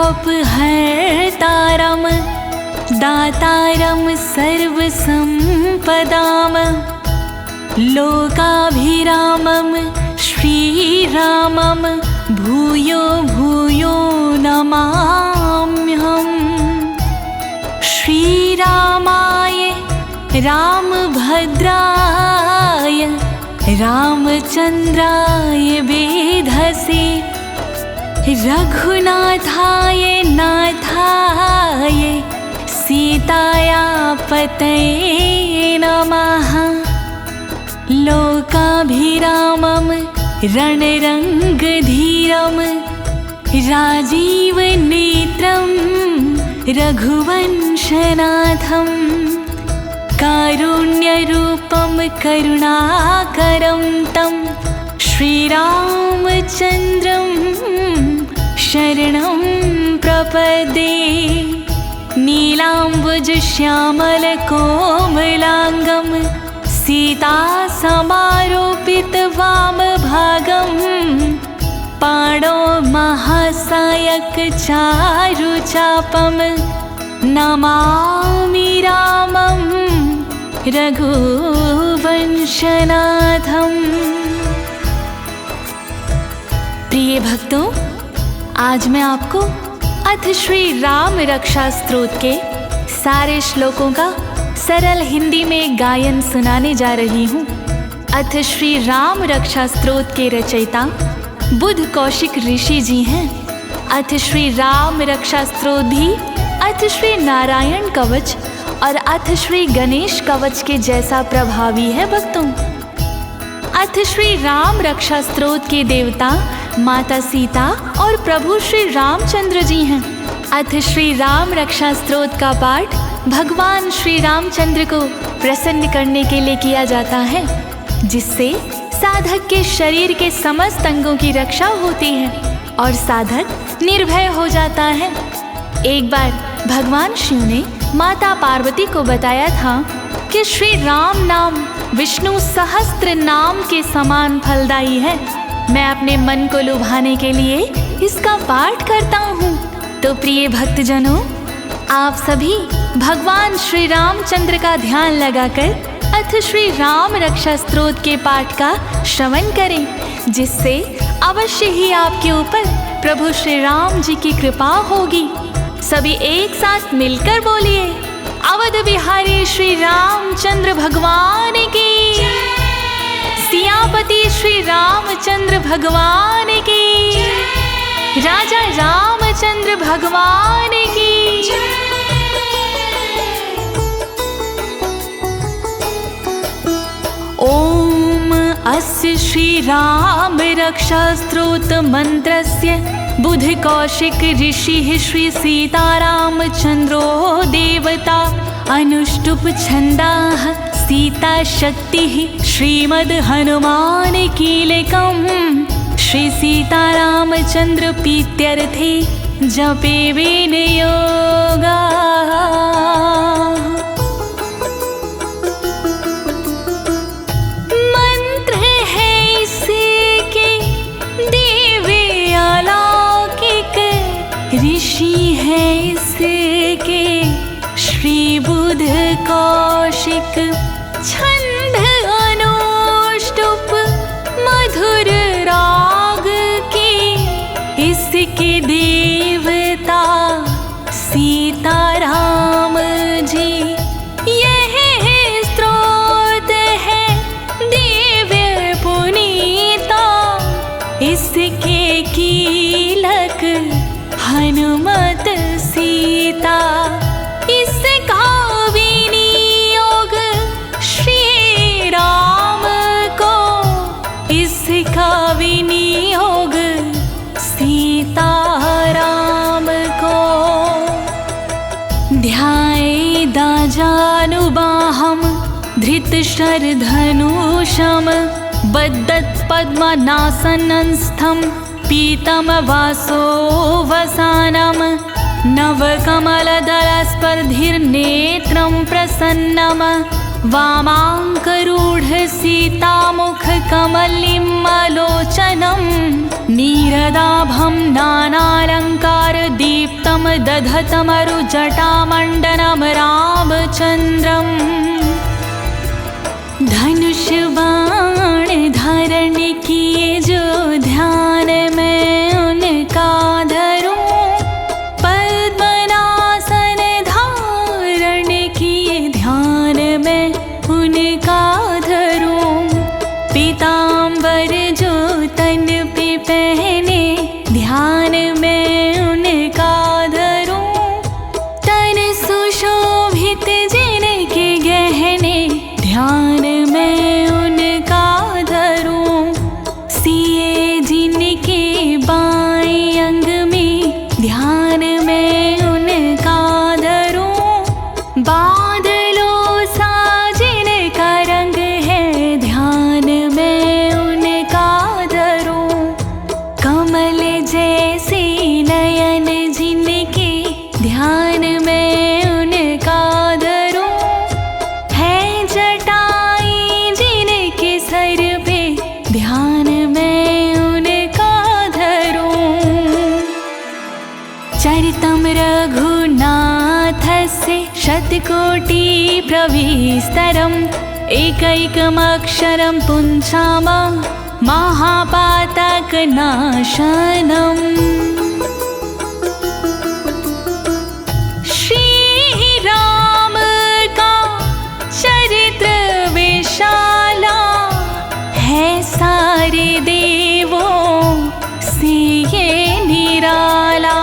पापहर्तारं दातारं सर्वसम्पदां लोकाभिरामं श्रीरामं भूयो भूयो नमाम्यहम्। श्रीरामाय रामभद्राय रामचन्द्राय वेधसे रघुनाथाय नाथाय सीताया पतये नमः। लोकाभिरामं रणरङ्गधीरं राजीवनेत्रं रघुवंशनाथं कारुण्यरूपं करुणाकरं तं श्रीरामचन्द्रं शरणं प्रपद्ये। नीलाम्बुजश्यामलकोमलाङ्गं सीतासमारोपितवामभागं पाणौ महासायकचारुचापं नमामि रामं रघुवंशनाथम्। प्रिय भक्तों, आज मैं आपको अथ श्री राम रक्षा स्तोत्र के सारे श्लोकों का सरल हिंदी में गायन सुनाने जा रही हूँ। अथ श्री राम रक्षा स्तोत्र के रचयिता बुध कौशिक ऋषि जी हैं। अथ श्री राम रक्षा स्तोत्र भी अथ श्री नारायण कवच और अथ श्री गणेश कवच के जैसा प्रभावी है भक्तों। अथ श्री राम रक्षा स्तोत्र के देवता माता सीता और प्रभु श्री रामचंद्र जी हैं। अथ श्री राम रक्षा स्तोत्र का पाठ भगवान श्री रामचंद्र को प्रसन्न करने के लिए किया जाता है, जिससे साधक के शरीर के समस्त अंगों की रक्षा होती है और साधक निर्भय हो जाता है। एक बार भगवान शिव ने माता पार्वती को बताया था कि श्री राम नाम विष्णु सहस्त्र नाम के समान फलदायी है। मैं अपने मन को लुभाने के लिए इसका पाठ करता हूँ। तो प्रिय भक्तजनों, आप सभी भगवान श्री रामचंद्र का ध्यान लगाकर अथ श्री राम रक्षा स्तोत्र के पाठ का श्रवण करें, जिससे अवश्य ही आपके ऊपर प्रभु श्री राम जी की कृपा होगी। सभी एक साथ मिलकर बोलिए, अवध बिहारी श्री रामचंद्र भगवान की, सियापति श्री रामचंद्र भगवान की, राजा रामचंद्र भगवान की। ओम अस्य श्री राम रक्षा स्तोत्र मंत्रस्य बुध कौशिक ऋषिः श्री सीतारामचंद्रो देवता अनुष्टुप छंदाः सीता शक्तिः श्रीमद् हनुमान कीलकम् श्री सीतारामचंद्र प्रीत्यर्थे जपे विनियोगाः। मंत्र है इसके दिव्य अलौकिक, ऋषि है इसके श्री बुध कौशिक, छंद अनुष्टुप मधुर राग की, इसके देवता सीताराम जी। यह स्तोत्र है दिव्य पुनीता, इसके कीलक हनुमत सीता, इसका विनियोग श्री राम को, इसका विनियोग सीताराम को। ध्यायेदाजानुबाहं धृतशरधनुषं बद्धत्पद्मनासनस्थं पीतमवासोऽवसानं नवकमलदलस्पर्धिर्नेत्रं प्रसन्नं वामाङ्करूढसीतामुखकमलिमलोचनं नीरदाभं नानालङ्कारदीप्तं पीतं दधतमरुजटामण्डनं रामचन्द्रम् धनुष बाण धारण किए जो ध्यान में उनका धरूं पद्मनासन धारण किए ध्यान में उनका धरूं पीताम्बर जो तन पे पहने ध्यान में उनका धरूं तन सुशोभित जिनके गहने ध्यान में उनका धरूं सिए जिनके बाएं अंग में ध्यान में उनका धरूं बादलों सा जिनका रंग है ध्यान में उनका धरूं कमल जैसे नयन जिनके ध्यान में उनका धरूं है जटाई जिनके सर पे ध्यान में उनका धरूं चरितं रघुनाथस्य शतकोटि प्रविस्तरम् एकैकमक्षरं पुंसामा महापातकनाशनम् श्री राम का चरित्र विशाला है सारे देवों से ये निराला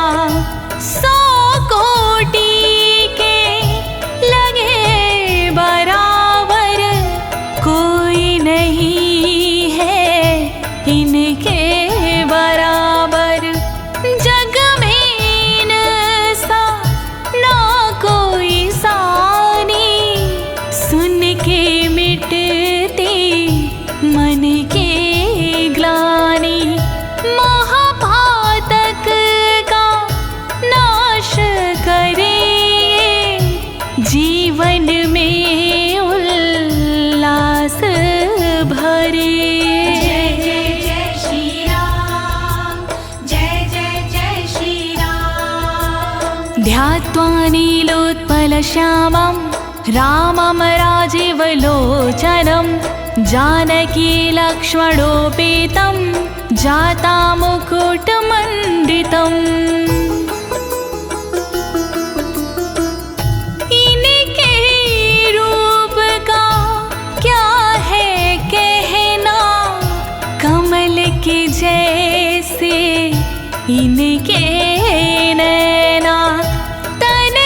100 कोटि के लगे बराबर कोई नहीं है इनके बराबर जग में इनसा ना कोई सानी सुन के मिटती मन के ग्लानि महापातक का नाश करे जीवन में उल्लास भरे जय जय जय श्री राम जय जय जय श्री राम ध्यात्वा नीलोत्पलश्यामं रामं राजीवलोचनं जानकी लक्ष्मणोपेतं जातामुकुटमण्डितम् इनके रूप का क्या है कहना कमल के जैसे इनके नैना तन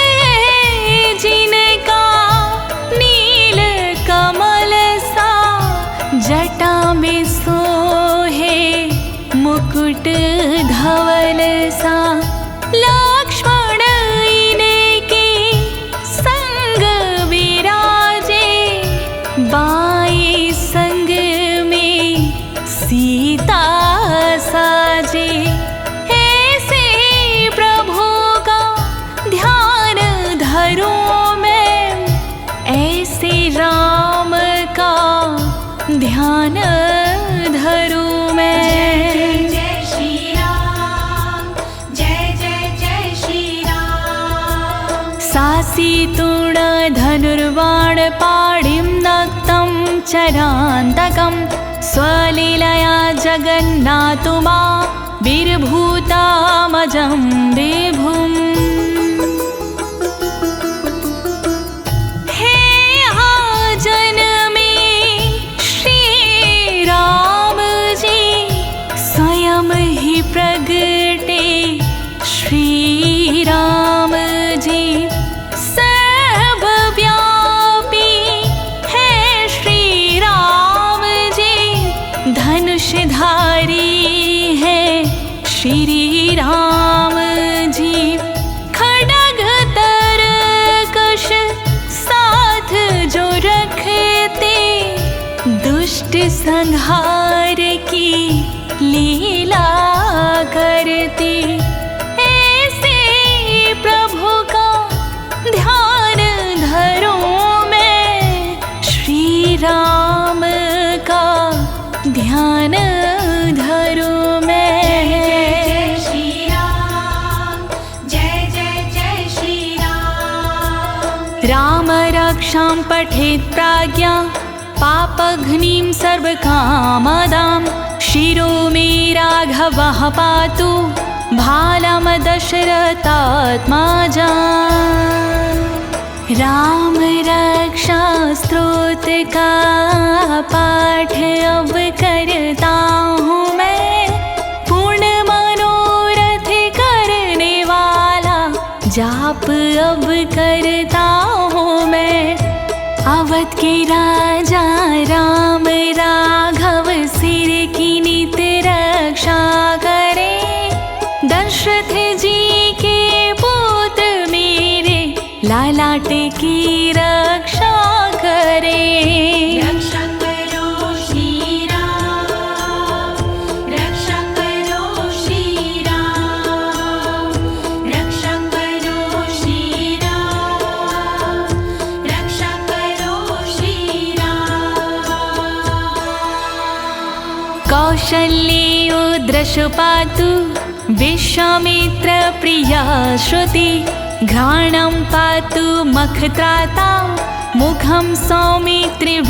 जिनका नील कमल सा जटा में सोहे मुकुट धवल सा लक्ष्मण इनके संग विराजे बाएं संग में सीता साजे ऐसे प्रभु का ध्यान धरूं मैं ऐसे राम का ध्यान धरूं मैं जय श्री राम जय जय जय श्री राम सासी तूण धनुर्बाण पाणिं नक्तं चरान्तकं स्वलीलया जगन्नाथो मा विर्भूतामजं विभुम् हे आजन में श्री राम जी स्वयं ही प्रगटे श्री राम जी सर्वव्यापी है श्री राम जी धनुषधारी है श्री राम जी यक्षां पठेत् प्रज्ञा पापघ्नीं सर्वकामदां शिरो मे राघवः पातु भालं दशरथात्मजा। राम रक्षा स्तोत्र का पाठ अब करता हूँ मैं, पूर्ण मनोरथ करने वाला जाप अब करता हूँ मैं। अवध के राजा राम राघव सिर की नित रक्षा करे, दशरथ जी के पुत्र मेरे लालाट की रक्षा करे। रक्षा करो श्री राम, रक्षा करो श्री राम, रक्षा करो श्री राम, रक्षा करो श्री राम। कौशल्यो दृशु पातु विश्वामित्र प्रिया श्रुति, घ्राणं पातु मखत्राता मुखं सौमित्रिवत्सलः।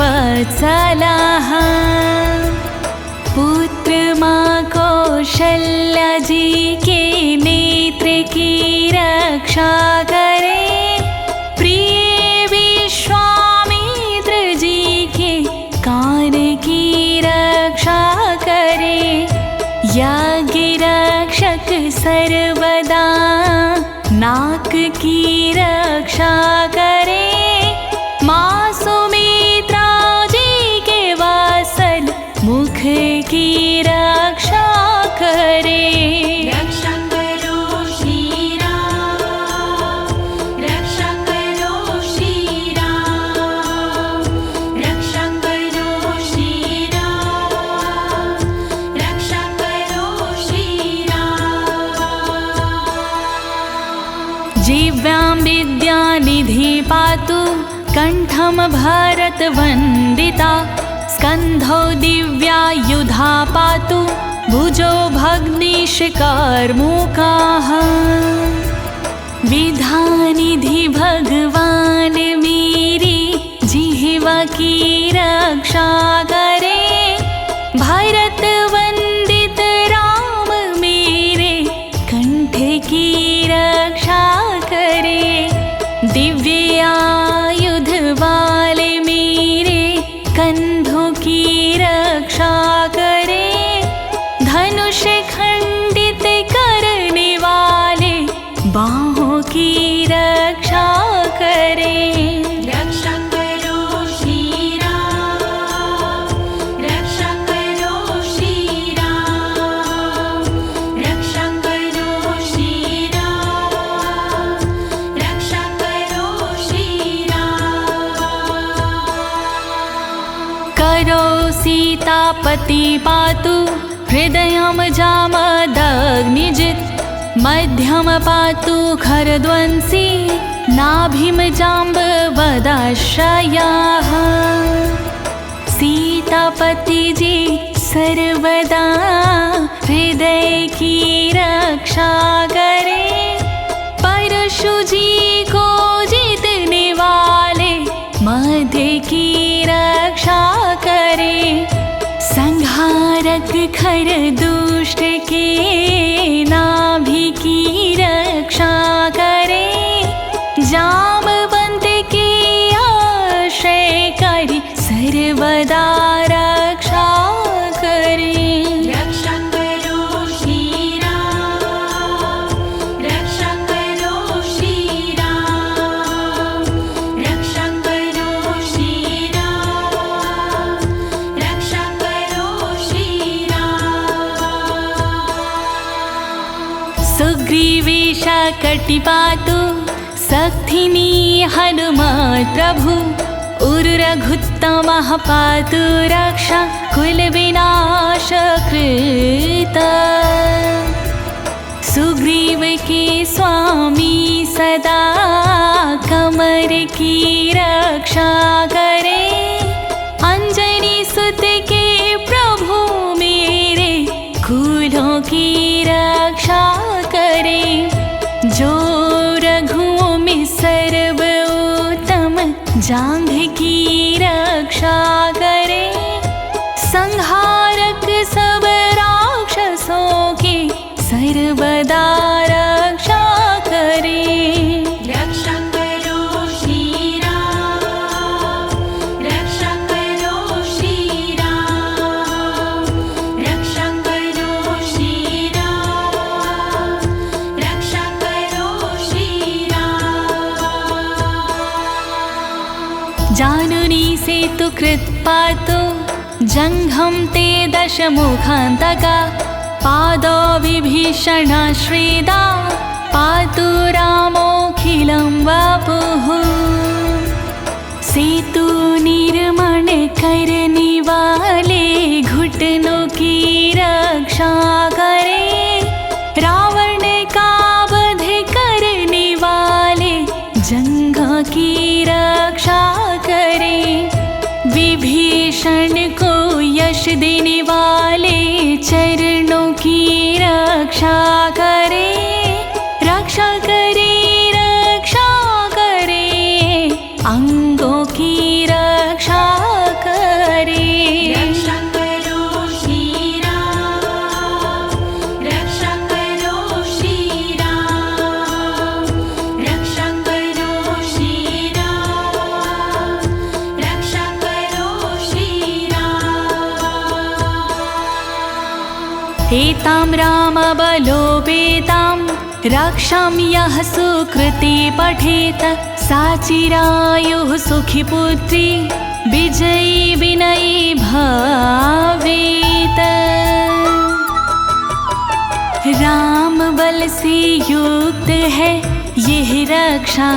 पुत्र माँ कौशल्या जी के नेत्र की रक्षा करे, प्रिय विश्वामित्र जी के कान की रक्षा करे। यज्ञ रक्षक सर्वदा नाक की रक्षा करे, माँ सुमित्रा जी के वासल मुख की रक्षा करे। रक्षा करो श्री राम, रक्षा करो श्री राम, रक्षा करो श्री राम, रक्षा करो श्री राम। जीव्यां विद्यानिधि पातु कंठं भरतवन्दिता, स्कन्धौ दिव्यायुधा पातु भुजौ भग्निशकर्मुकाः। विद्यानिधि भगवान मेरी जिह्वा की रक्षा करे, भरत वंदित राम मेरे कंठ की रक्षा करे। दिव्य आयुध वाले मेरे कंधों की रक्षा करे, धनुष खंडित करने वाले बाहों की रक्षा करे। रक्षा करो श्री राम, रक्षा करो श्री राम, रक्षा करो श्री राम, रक्षा करो श्री राम। करो सीतापति पातु हृदयं जामदग्निजित्, मध्यम पातु खरध्वंसी नाभिं जाम्बवदाश्रयाः। सीतापति जी सर्वदा हृदय की रक्षा करे, परशु जी को जीतने वाले मध्य की रक्षा करे। संहारक खर दुष्ट के नाभि की रक्षा करे, जामवंत के आश्रय करी सर्वदा रक्षा करे। रक्षा करो श्री राम, रक्षा करो श्री राम, रक्षा करो श्री राम, रक्षा करो श्री राम। सुग्रीवेश कटिपातु सक्थिनी हनुमत् प्रभु, उरुरघुत्तमः पातु रक्षा कुलविनाशकृत। सुग्रीव के स्वामी सदा कमर की रक्षा करे, अंजनी सुत के प्रभु मेरे कुलों की रक्षा करे। जो रघुओं में सर्वोत्तम जान सेतुकृत्पातो जङ्घं ते दशमुखान्तका पादो विभीषणश्रीदा पातु रामोऽखिलं वपुः। सेतु निर्माण करने वाले घुटनों की रक्षा करे, रावण का वध करने वाले जंघा की रक्षा करे, विभीषण को यश देने वाले चरणों की रक्षा करे, रक्षा करे, रक्षा करे, अंगों की रक्षा करे। रक्षा करो श्री राम, रक्षा करो श्री राम, रक्षा करो श्री राम, रक्षा करो श्री राम। एतां रामबलोपेतां रक्षां यः सुकृती पठेत सा चिरायुः सुखी पुत्री विजयी विनयी भवेत्। राम बल से युक्त है यह रक्षा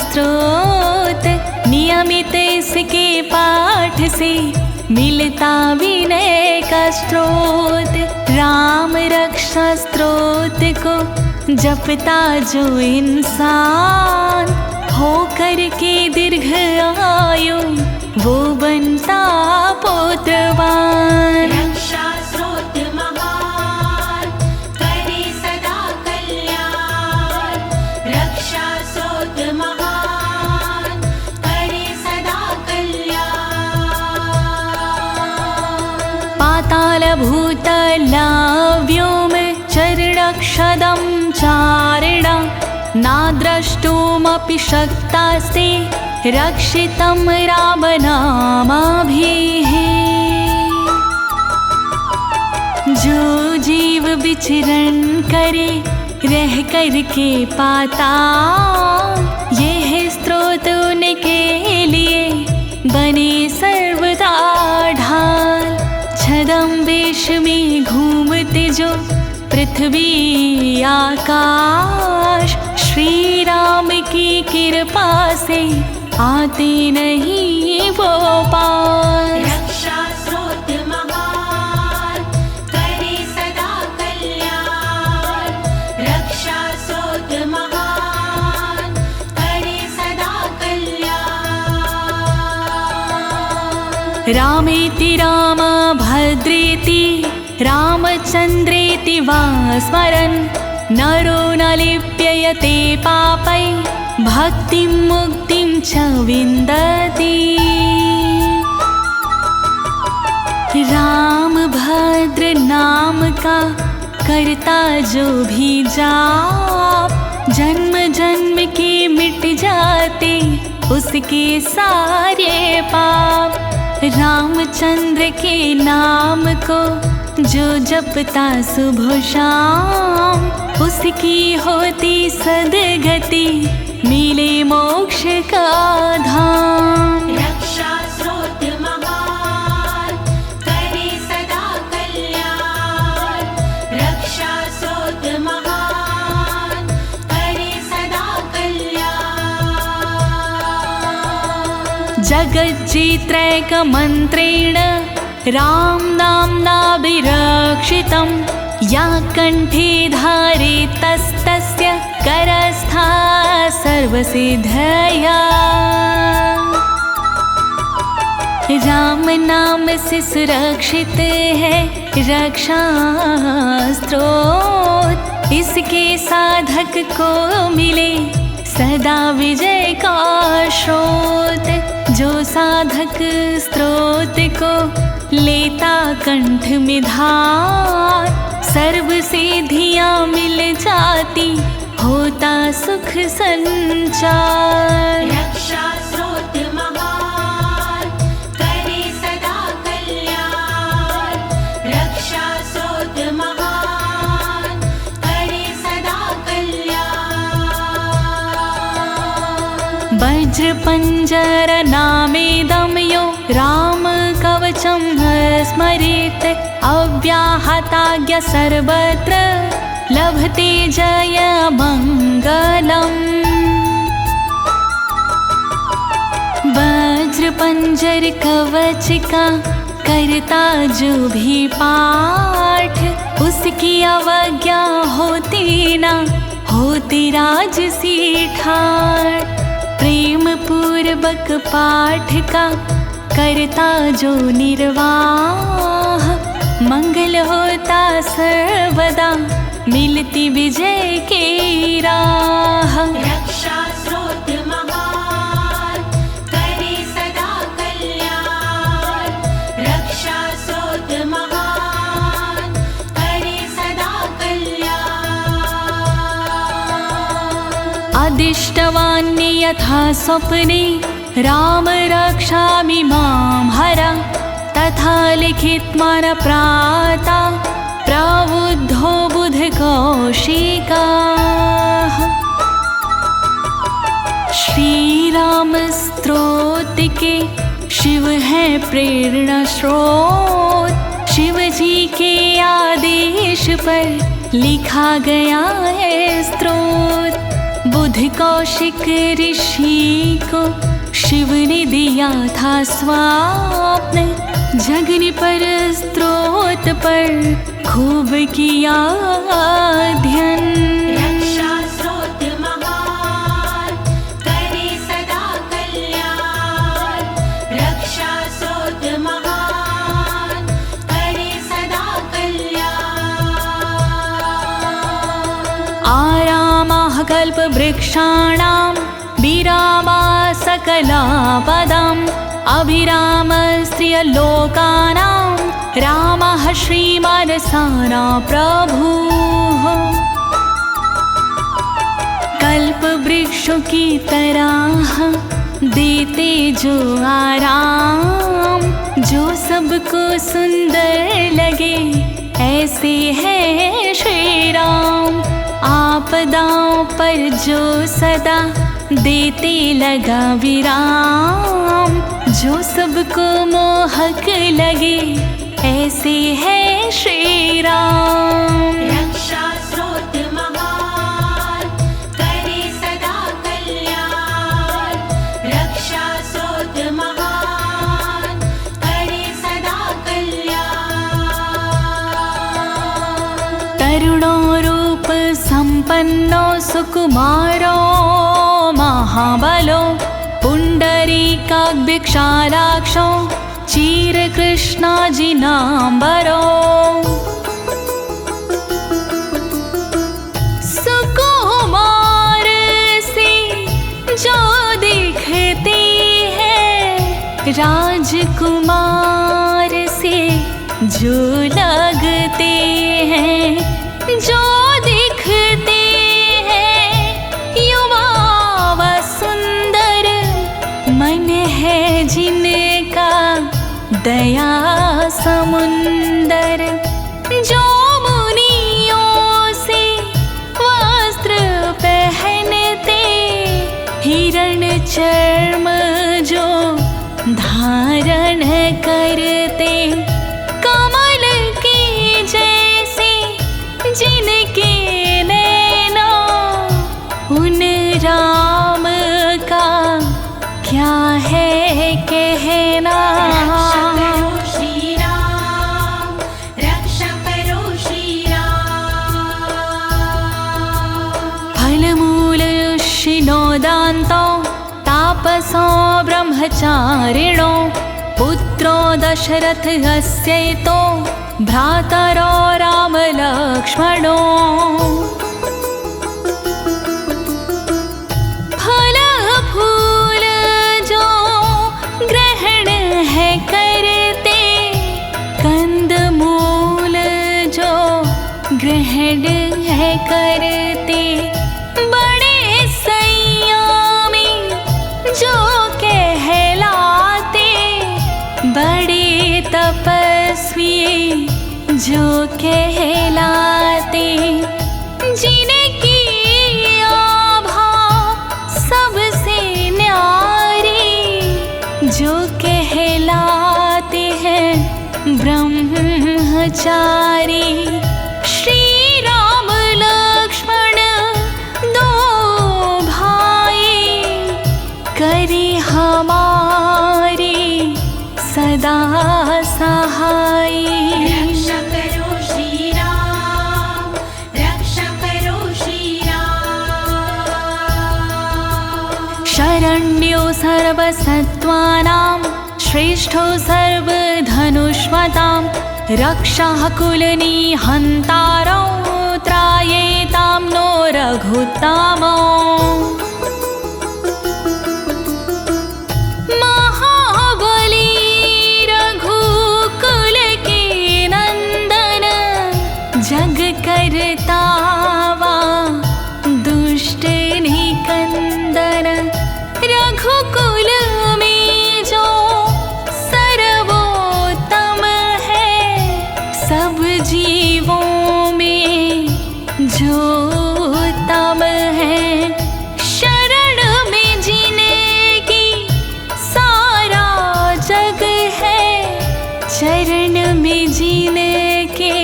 स्तोत्र, नियमित इसके पाठ से मिलता विनय का स्रोत। राम रक्षा स्तोत्र को जपता जो इंसान हो करके दीर्घ आयु वो बनता पुत्रवान। रक्षा स्रोत महान करे सदा कल्याण, रक्षा स्रोत महान करे सदा कल्याण। पाताल भूतल व्योम चरणक्षदं चारिणा नाद्रष्टुमपि शक्तास्ते रक्षितं रामनामाभिः। जो जीव विचरण करे रह कर के पाता, यह स्तोत्र उनके लिए बने सर्वदा ढाल। छदम वेश में घूमते जो पृथ्वी आकाश, श्री राम की कृपा से आते नहीं वो पास। रक्षा स्रोत महान करे सदा कल्याण, रक्षा स्रोत महान करे सदा कल्याण। रामेति राम भद्रेति रामचन्द्रेति वा स्मरन् नरो न लिप्यते पापै भक्तिं मुक्तिं च विन्दति। राम भद्र नाम का करता जो भी जाप, जन्म जन्म के मिट जाते उसके सारे पाप। रामचंद्र के नाम को जो जपता सुबह शाम, उसकी होती सदगति मिले मोक्ष का धाम। रक्षा स्रोत महान करे सदा कल्याण, रक्षा स्रोत महान करे सदा कल्याण। जगज्जित्रैकमन्त्रेण राम नाम्नाभिरक्षितं, या कंठे धारे तस्तस्य करस्था सर्वसिद्धया। राम नाम से सुरक्षित है रक्षा स्त्रोत, इसके साधक को मिले सदा विजय का स्रोत। जो साधक स्त्रोत को लेता कंठ में धार, सर्व सिद्धियां मिल जाती होता सुख संचार। रक्षा स्रोत महान करे सदा कल्याण, रक्षा स्रोत महान करे सदा कल्याण। वज्र पंजर नामेदं यो राम कवचम स्मरेत् अव्याहताज्ञा सर्वत्र लभते जय मंगलम्। वज्र पंजर कवच का करता जो भी पाठ, उसकी अवज्ञा होती ना होती राजसी ठाठ। प्रेम पूर्वक पाठ का करता जो निर्वाह, मंगल होता सर्वदा मिलती विजय की राह। रक्षा स्रोत महान करे सदा कल्याण, रक्षा स्रोत महान करे सदा कल्याण। अदिष्टवान्य यथा स्वप्ने राम रक्षामि मां हरा, तथा लिखित्वा प्राता प्रबुद्धो बुध कौशिकाः। श्री राम स्तोत्र के शिव है प्रेरणा स्रोत, शिव जी के आदेश पर लिखा गया है स्तोत्र। बुध कौशिक ऋषि को शिव ने दिया था स्वप्न, जगने पर स्त्रोत पर खूब किया अध्ययन। रक्षा स्रोत महान करे सदा कल्याण, रक्षा स्रोत महान करे सदा कल्याण। आरामाः कल्पवृक्षाणां विरामा सकलापदाम्, अभिराम स्त्रियलोकानां रामः श्रीमानसानां प्रभुः। कल्पवृक्षों की तरह देते जो आराम, जो सबको सुंदर लगे ऐसे हैं श्री राम। आपदाओं पर जो सदा देते लगा विराम, जो सबको मोहक लगे ऐसे है श्री राम। रक्षा स्रोत महान करे सदा कल्याण, रक्षा स्रोत महान करे सदा कल्याण। तरुणो रूप संपन्नो सुकुमारो महाबलो, पुंडरीकाक्षालाक्षो चीरकृष्णाजिनांबरो। सुकुमार से जो दिखते हैं, राजकुमार से जो लगते हैं, जो दिखते हैं युवा व सुंदर, मन है जिनका दया समुंदर। जो मुनियों से वस्त्र पहनते, हिरण चर्म जो धारण करते, कमल की जैसे जिनके नैना, उन राम का क्या है कहना। रक्षा करो श्री राम, रक्षा करो श्री राम। फलमूल शिनोदान्तो तापसो ब्रह्मचारिणो, पुत्रो दशरथ अस्यैतो भ्रातरो राम लक्ष्मणो। फल फूल जो ग्रहण है करते, कंद मूल जो ग्रहण है करते, बड़े संयमी जो कहलाते, बड़े तपस्वी जो कहलाते, जिनकी आभा सबसे न्यारी जो कहलाते। हमारे सदा सहाय। रक्षा करो श्री राम, रक्षा करो श्री राम। शरण्यो सर्वसत्त्वानां श्रेष्ठो सर्वधनुष्मतां रक्षः कुलनिहन्तारौ त्रायेतां नो रघुत्तमो। महाबली रघुकुल के नंदन जग करता वा दुष्ट निकंदन। रघुकुल में जो सर्वोत्तम है, सब जीवों में जो उत्तम है। शरण में जीने की सारा जग है, चरण में जीने के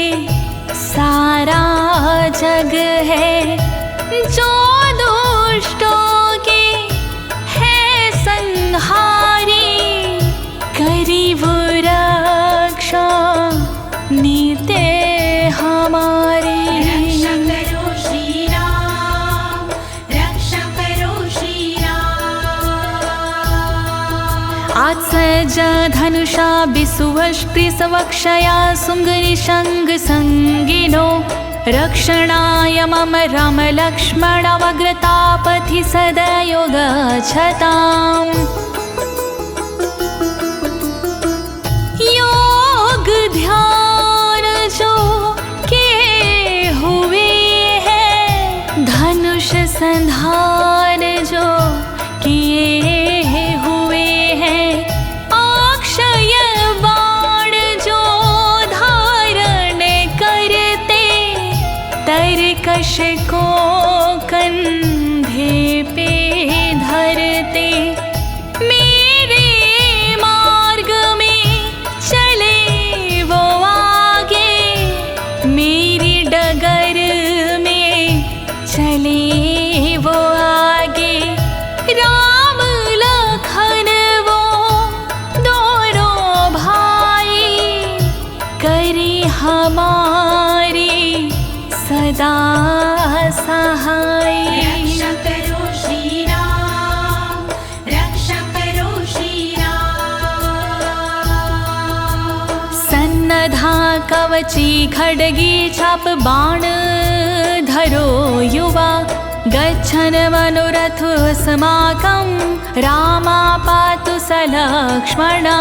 सारा जग है। जो दुष्टों के है संहारी, करी वो रक्षा नीते हमारी। रक्षा करो श्री राम, रक्षा करो श्री राम। आज सज धनुषा विसुवस्पृशवक्षया सुङ्गनिशङ्ग संगिनो रक्षणाय मम राम लक्ष्मण वग्रतापथि सदयो गच्छताम्। योग ध्यान जो किए हुए हैं, धनुष संधान जो किए हुए हैं, अक्षय बाण जो धारण करते, तरकश को कंधे पे धरते। मेरे मार्ग में चले वो आगे, मेरी डगर में चले वो आगे। राम लखन वो दोनों भाई, करे हमारी सदा सहाय। रक्षा करो श्री राम, रक्षा करो श्री राम। सन्नधा कवची खड्गी चाप बाण धरो युवा, गच्छन् मनोरथ अस्माकं रामा पातु स लक्ष्मणा।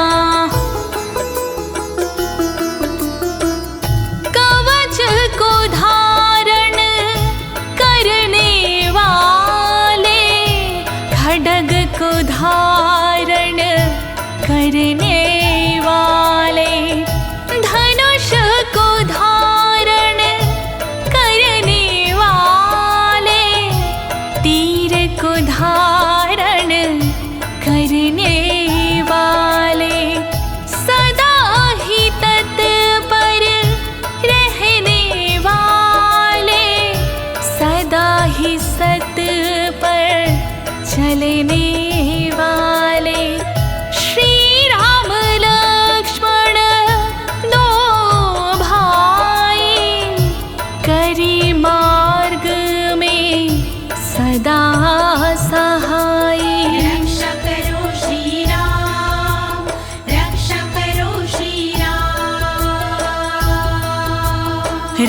कवच को धारण करने वाले, खड्ग को धारण करने वाले, धनुष को धारण करने वाले, तीर को धारण करने वाले, सदा ही तत्पर रहने वाले, सदा ही सत पर चलने वाले। श्री राम लक्ष्मण दो भाई, करी मार्ग में सदा सहाय। रक्षा करो श्री राम, रक्षा करो श्री राम।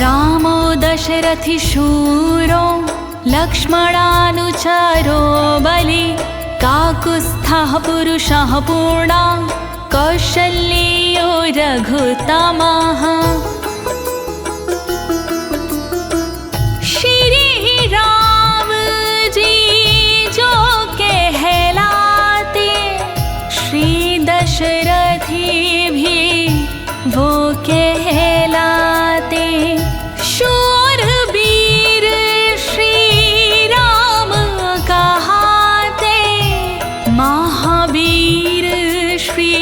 रामो दशरथि शूरो लक्ष्मणानुचरो बलि, काकुत्स्थः पुरुषः पूर्णा कौशल्यो रघुत्तमः। श्री राम जी जो कहलाते, श्री दशरथी भी वो कहलाते। शूरवीर श्री राम कहाते, महावीर श्री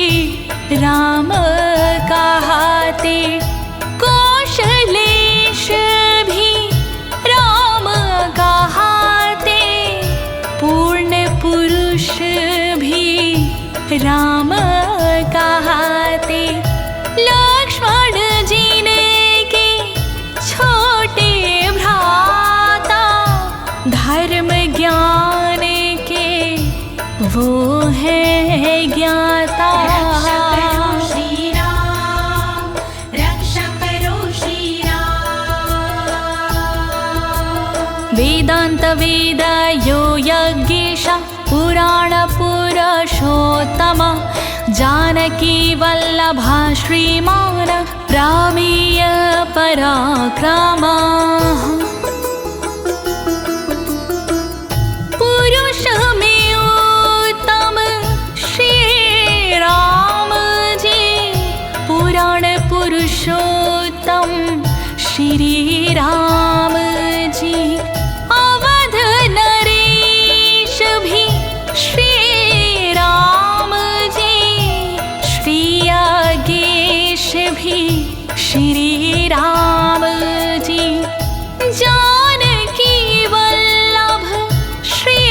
राम कहाते। वेद यो यज्ञेश पुराण पुरुषोत्तम जानकी वल्लभा श्रीमान रामीय पराक्रमा पुरुष में उत्तम श्री राम जी पुराण पुरुषोत्तम श्री राम जी अवध नरेश भी श्री राम जी श्री यज्ञेश भी श्री राम जी जानकी वल्लभ श्री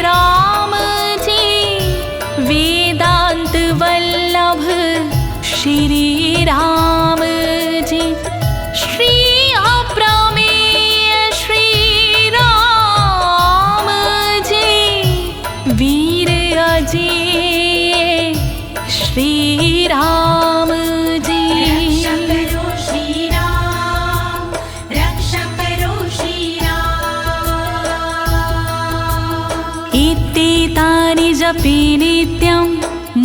राम जी वेदांत वल्लभ श्री राम जी श्री अप्रमेय श्री राम जी वीर अजेय श्री राम जी रक्षा करो श्री राम इत्येतानि जपे नित्यं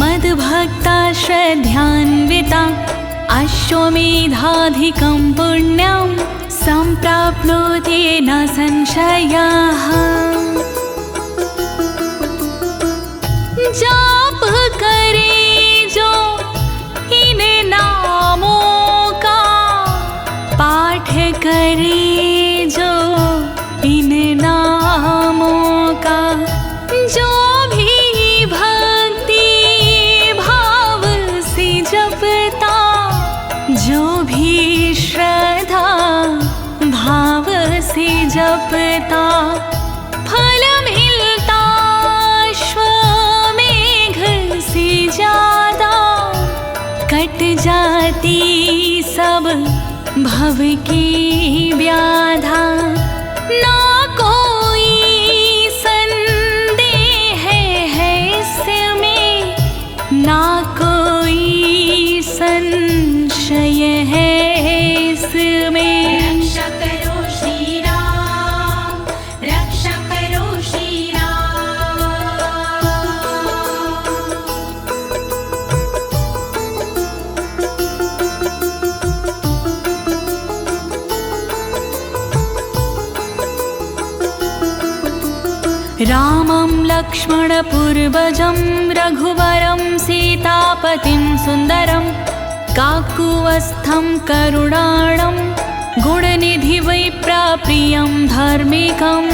मद्भक्ता श्रद्धान्विता अश्वमेधाधिकं पुण्यं सम्प्राप्नोति न संशयः जाप करे जो इन नामों का पाठ करे जो इन नामों का जो भी भक्ति भाव से जपता जो भी श्रद्धा भाव से जपता फल मिलता अश्वमेघ से ज्यादा कट जाती सब भव की व्याधा ना कोई संदेह है इसमें ना कोई संशय है इसमें रक्षा करो श्री राम रक्षा करो श्री राम रामं लक्ष्मणपूर्वजं रघुवरं सीतापतिं सुन्दरं काकुवस्थं करुणाणं गुणनिधिविप्रप्रियं धार्मिकं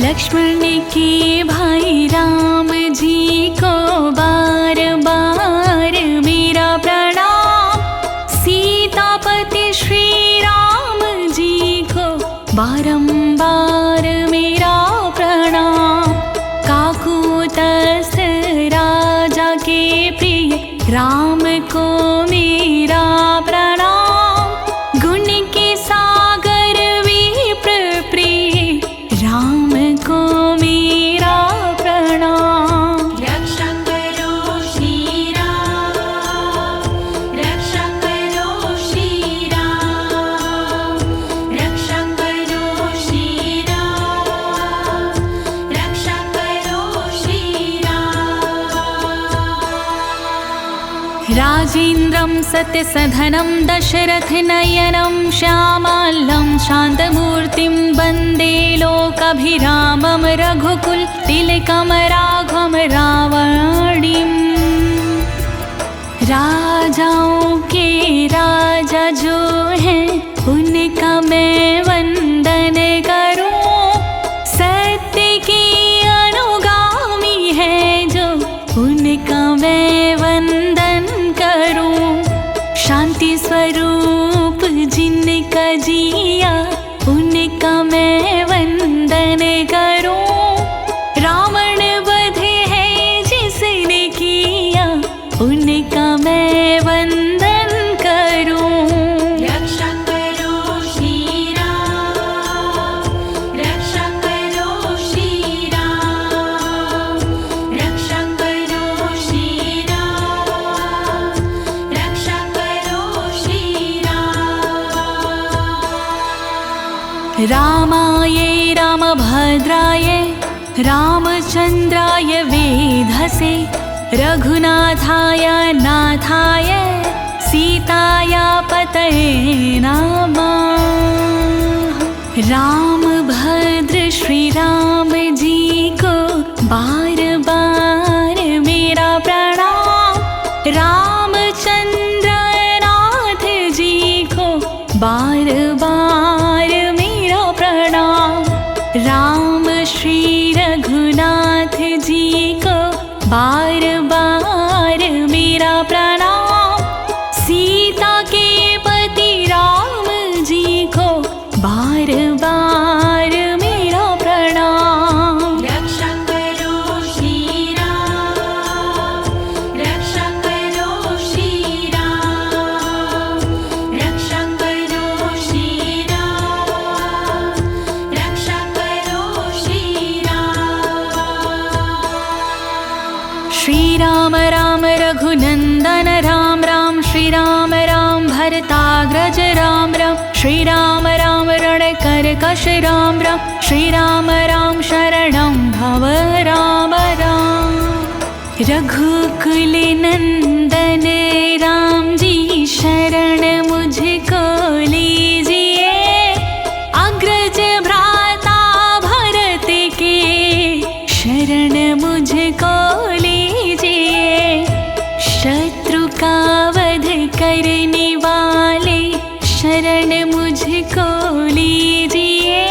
लक्ष्मण के भाई राम जी को बार बार मेरा प्रणाम सीतापति श्री राम जी को बारंबार मेरा प्रणाम काकुतस राजा के प्रिय राम को मेरा प्रणाम गुण के सागर विप्र प्रिय राम को मेरा प्रणाम रक्षा करो श्री राम रक्षा करो श्री राम रक्षा करो श्री राम रक्षा करो श्री राम राजेन्द्रं सत्यसधनं दशरथनयनं श्यामाल्यं शान्तमूर्तिं वन्दे लोकाभिरामं रघुकुल तिलकं राघवं रावणीम् राजाओं के राजा जो हैं उनका मैं वंदन करूं सत्य की अनुगामी है जो उनका मैं वंदन करूं शांति स्वरूप जिनका जिया उनका मैं वंदन करूं रावण वध है जिसने किया उनका मैं वंदन करूं रक्षा करो श्री राम रक्षा करो श्री राम रक्षा करो श्री राम रक्षा करो श्री राम रामाये रामचन्द्राय वेधसे रघुनाथाय नाथाय सीताया पतये नमः। राम भद्र श्री राम जी को बार बार मेरा प्रणाम। रामचंद्र नाथ जी को बार बार मेरा प्रणाम। राम श्री रघुनाथ जी को बार बार मेरा प्रणाम। सीता के पति राम जी को बार बार मेरा प्रणाम। रक्षा करो श्री राम, रक्षा करो श्री राम, रक्षा करो श्री राम, रक्षा करो श्री राम। श्री राम राम रघुनंदन राम राम, श्री राम राम भरताग्रज राम राम, श्री राम राम रणकर्कश राम राम, श्री राम राम शरणं भव राम राम। रघुकुल नंदन राम जी शरण मुझको लीजिए। अग्रज भ्राता भरत के शरण मुझको लीजिए। शत्रु का वध करने वाले शरण मुझको लीजिए।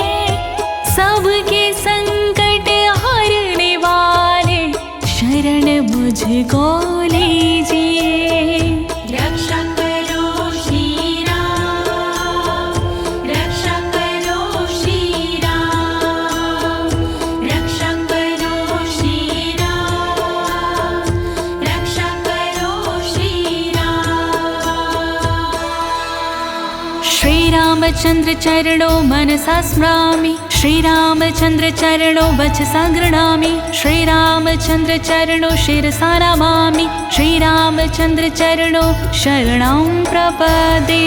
सबके संकट हरने वाले शरण मुझको लीजिए। रक्षा करो श्री राम, रक्षा करो श्री राम, रक्षा करो श्री राम, रक्षा करो श्री राम। श्री रामचंद्र चरणों मनसा स्मरामि, श्री रामचंद्र चरणों वचसा गृह्णामि, श्री रामचंद्र चरणों शिरसा नमामि, श्री रामचंद्र चरणों शरणं प्रपदे।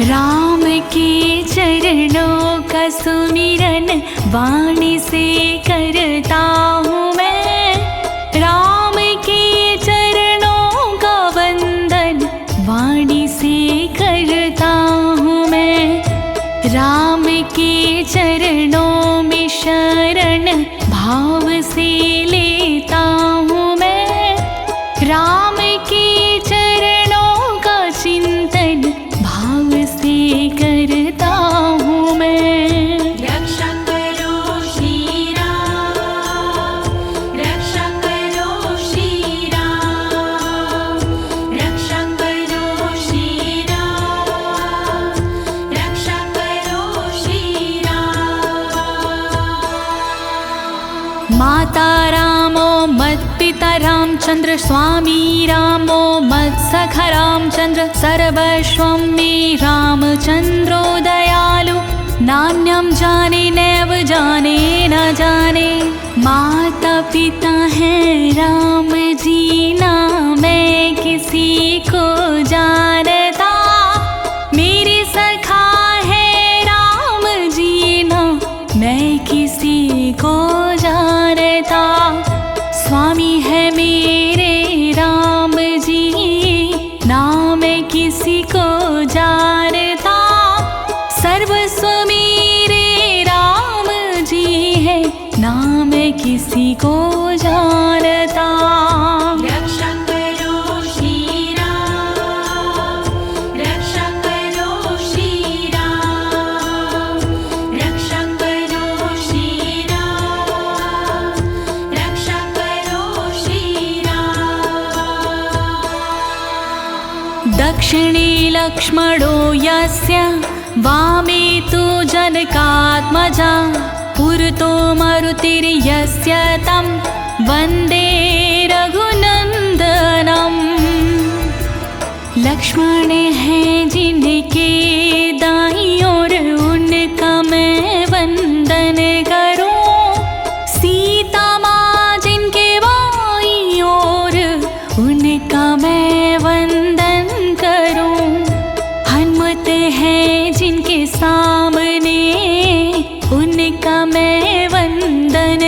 राम के चरणों का सुमिरन वाणी से करता हूँ मैं। राम के चरणों का वंदन वाणी से करता हूँ मैं। राम के चरणों में शरण भाव से लेता हूँ मैं। राम के चरणों का चिंतन भाव से करता हूँ मैं। रक्षा करो श्री राम, रक्षा करो श्री राम, रक्षा करो श्री राम, रक्षा करो श्री राम। माता रामो मत्पिता रामचंद्र, स्वामी रामो मत्सखा रामचंद्र, सर्वस्वं मे रामचंद्रो दयालु। नान्यं जाने नैव जाने न जाने। माता पिता हैं राम जी ना मैं किसी को जानता। मेरे सखा है राम जी ना मैं किसी को जानता। स्वामी है मेरे राम जी ना मैं किसी को जानता। सर्वस्व मेरे राम जी है ना मैं किसी को जानता। रक्षा करो श्री राम, रक्षा करो श्री राम, रक्षा करो श्री राम, रक्षा करो श्री राम। दक्षिणे लक्ष्मणो यस्य वामे तु जनकात्मजा। पुरतो मरुतिर्यस्य तं वन्दे रघुनन्दनम्। लक्ष्मण हैं जिनके दाईं ओर उनका मैं वंदन करूं। सीता माँ जिनके बाईं ओर उनका मैं वंदन करूं। हनुमत हैं जिनके सामने उनका मैं वंदन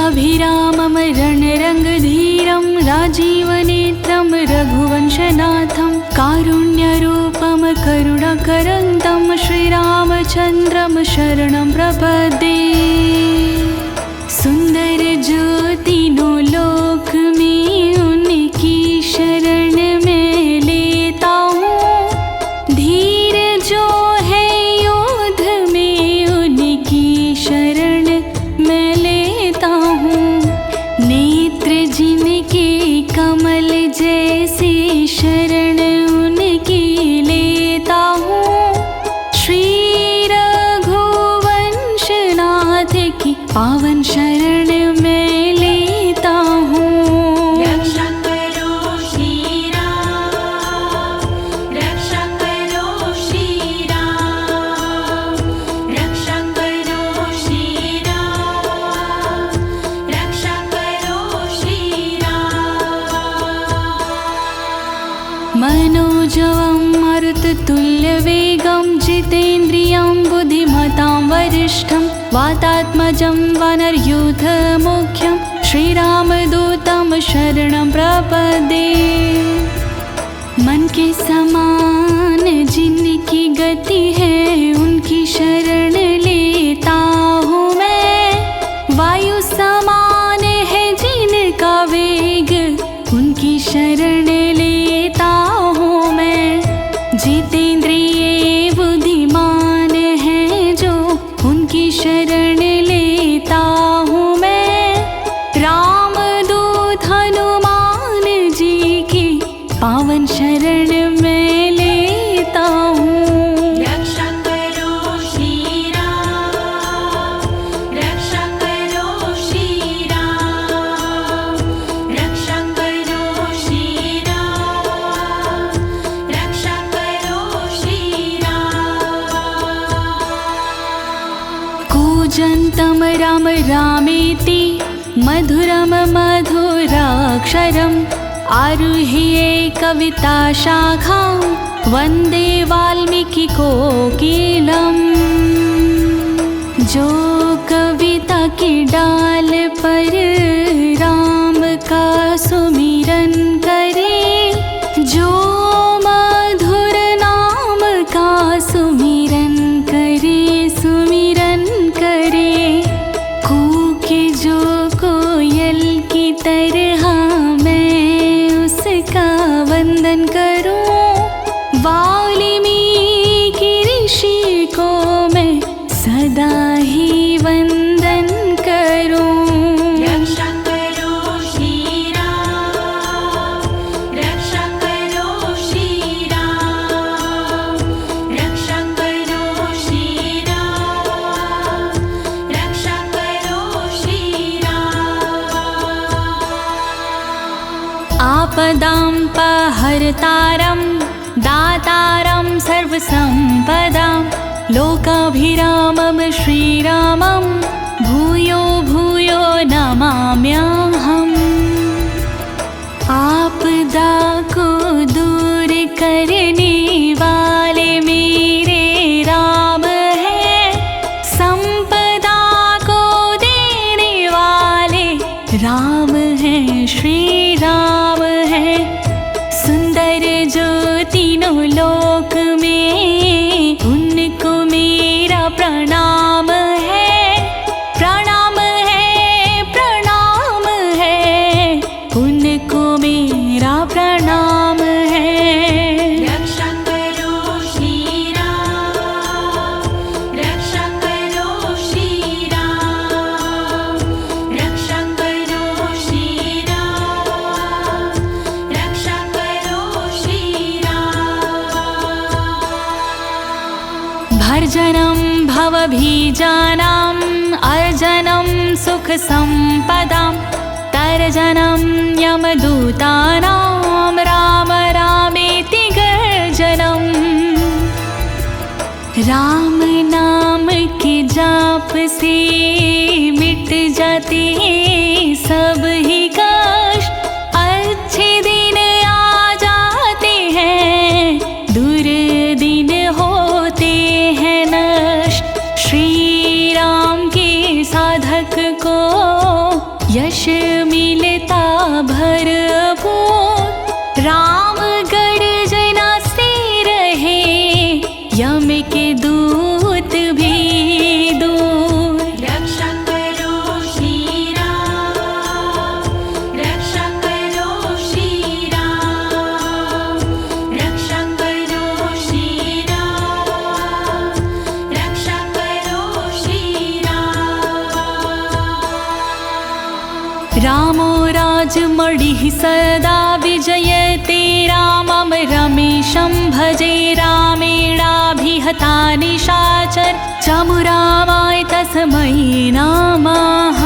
लोकाभिरामं रणरङ्गधीरं राजीवनेत्रं रघुवंशनाथं कारुण्यरूपं करुणाकरन्दं श्रीरामचन्द्रं शरणं प्रपद्ये। सुंदर ज्योतिनो लोक में उनकी शरण में लेता हूँ। धीर जो है युद्ध में उनकी शरण में लेता हूँ। नेत्र जिनके कमल जैसे शरण उनकी लेता हूँ। श्री रघुवंशनाथ की पावन शरण में लेता हूँ। रक्षा करो श्री राम, रक्षा करो श्री राम, रक्षा करो श्री राम, रक्षा करो श्री राम। मनोजवं मरुततुल्यवेगं जितेन्द्रियं बुद्धिमतां वरिष्ठं वातात्मजं वानरयूथमुख्यं श्रीरामदूतं शरणं प्रपद्ये। मन के समान जिनकी गति है उनकी शरण लेता हूँ मैं। वायु समान है जिनका वेग उनकी शरण लेता हूँ मैं। जितेंद्रिय बुद्धिमान है जो उनकी शरण लेता हूँ मैं। रामदूत हनुमान जी की पावन शरण में लेता हूँ। रक्षा करो श्री राम, रक्षा करो श्री राम, रक्षा करो श्री राम, रक्षा करो श्री राम। कूजन्तं राम रामेति मधुरं मधुराक्षरम् आरुह्य कविताशाखां वन्दे वाल्मीकिकोकिलम्। जो कविता की डाल पर राम का सुमिरन करे, जो मधुर नाम का सुमिरन करे, सुमिरन करे। कूके जो कोयल की तरह मैं उसका वंदन करूं। वाल्मीकि ऋषि को मैं सदा ही वंदन करूं। रक्षा करो श्री राम, रक्षा करो श्री राम, रक्षा करो श्री राम, रक्षा करो श्री राम। आपदां पहर्तारं दातारं सर्वसम्पदां लोकाभिरामं श्रीरामं भूयो भूयो नमाम्यहम्। आपदा को दूर करने वाले मेरे राम हैं। संपदा को देने वाले राम हैं, श्री राम हैं। सुंदर जो तीनों लोक में उनको मेरा प्रणाम है, प्रणाम है, प्रणाम है। उनको मेरा प्रणाम है। रक्षा करो श्री राम, रक्षा करो श्री राम, रक्षा करो श्री राम, रक्षा करो श्री राम। भर्जनं भवभीजानाम् अर्जनं सुखसम्पदां तर्जनं यमदूतानां राम रामेति गर्जनम्। राम नाम के जाप से मिट जाते सब ही कष्ट। अच्छे दिन आ जाते हैं, दूर दिन होते हैं नष्ट। श्री राम के साधक को यश मिलता भरपूर। राम गर्जना से रहे यम के दूत भी दूर। रक्षा करो श्री राम, रक्षा करो श्री राम, रक्षा करो श्री राम, रक्षा करो श्री राम। रामो राजमणि सदा विजयते रामं रमेशं भजे। रामेणाभिहता निशाचर चमुरामाय तस्मै नमः।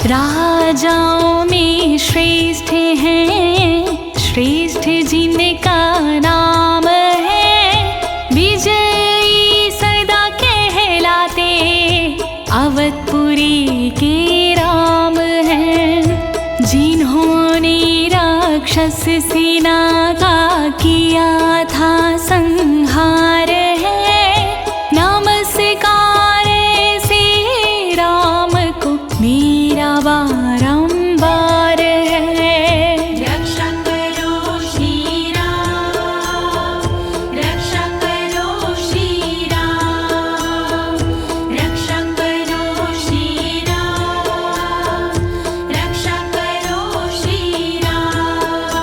राजाओं में श्रेष्ठ हैं, श्रेष्ठ जिनका नाम है। विजयी सदा कहलाते अवधपुरी के राम हैं। जिन्होंने राक्षस सेना का किया था संहार है। नमस्कार से राम को मेरा बारंबार है। रक्षा करो श्री राम, रक्षा करो श्री राम, रक्षा करो श्री राम, रक्षा करो श्री राम।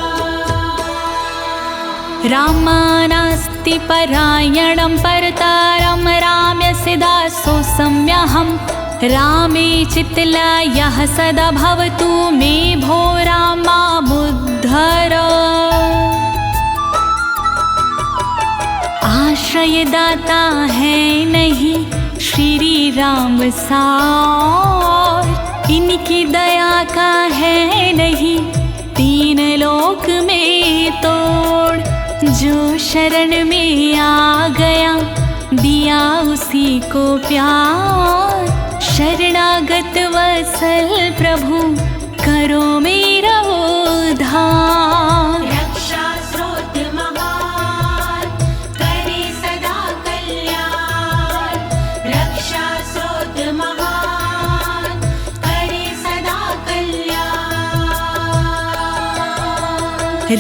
रामानास्ति परायणं परतारं राम्यस्य दासो सम्यहम्। रामे चित्तलयः सदा भवतु मे भो रामामुद्धर। आश्रयदाता है नहीं श्री राम सार। इनकी दया का है नहीं तीन लोक में तोड़। जो शरण में आ गया दिया उसी को प्यार। शरणागत वत्सल प्रभु करो मेरा उद्धार। रक्षा स्रोत महान करे सदा कल्याण, रक्षा स्रोत महान करे सदा कल्याण।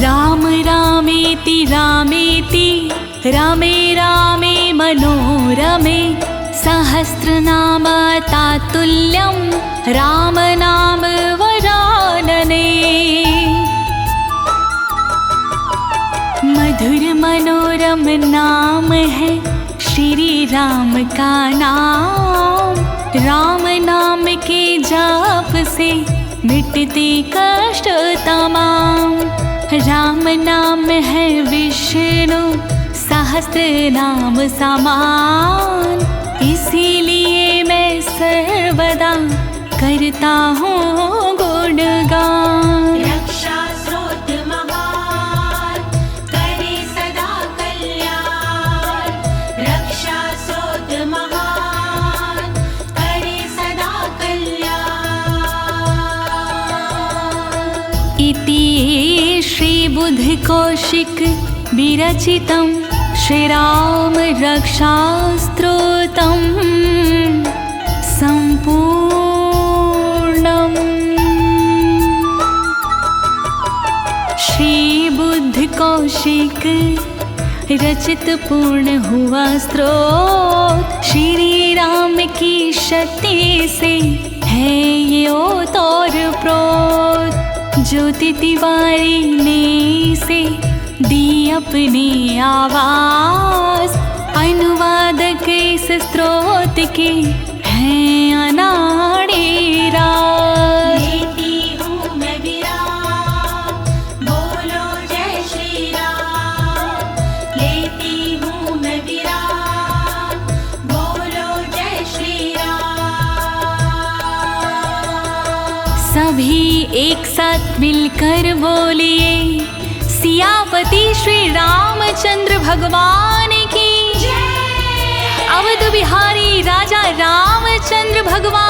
राम रामेति रामेति रामे रामे मनोरमे। सहस्रनाम तातुल्यं राम नाम वरानने। मधुर मनोरम नाम है श्री राम का नाम। राम नाम के जाप से मिटते कष्ट तमाम। राम नाम है विष्णु सहस्त्र नाम समान। इसीलिए मैं सर्वदा करता हूँ गुणगान। रक्षा स्रोत महान करे सदा कल्याण, रक्षा स्रोत महान करे सदा कल्याण। इति श्री बुद्ध कौशिक विरचितं श्रीराम रक्षास्त्रोतं संपूर्णम्। श्री बुद्ध कौशिक रचित पूर्ण हुआ स्तोत्र। श्री राम की शक्ति से है ये ओतौर प्रोत। ज्योति तिवारी ने से दी अपनी आवाज। अनुवादक इस स्त्रोत के हैं अनाड़ी राज। लेती हूँ मैं विराम, बोलो जय श्री राम। लेती हूँ मैं विराम, बोलो जय श्री राम। सभी एक साथ मिलकर बोलिए सियापति श्री रामचंद्र भगवान की। अवध बिहारी राजा रामचंद्र भगवान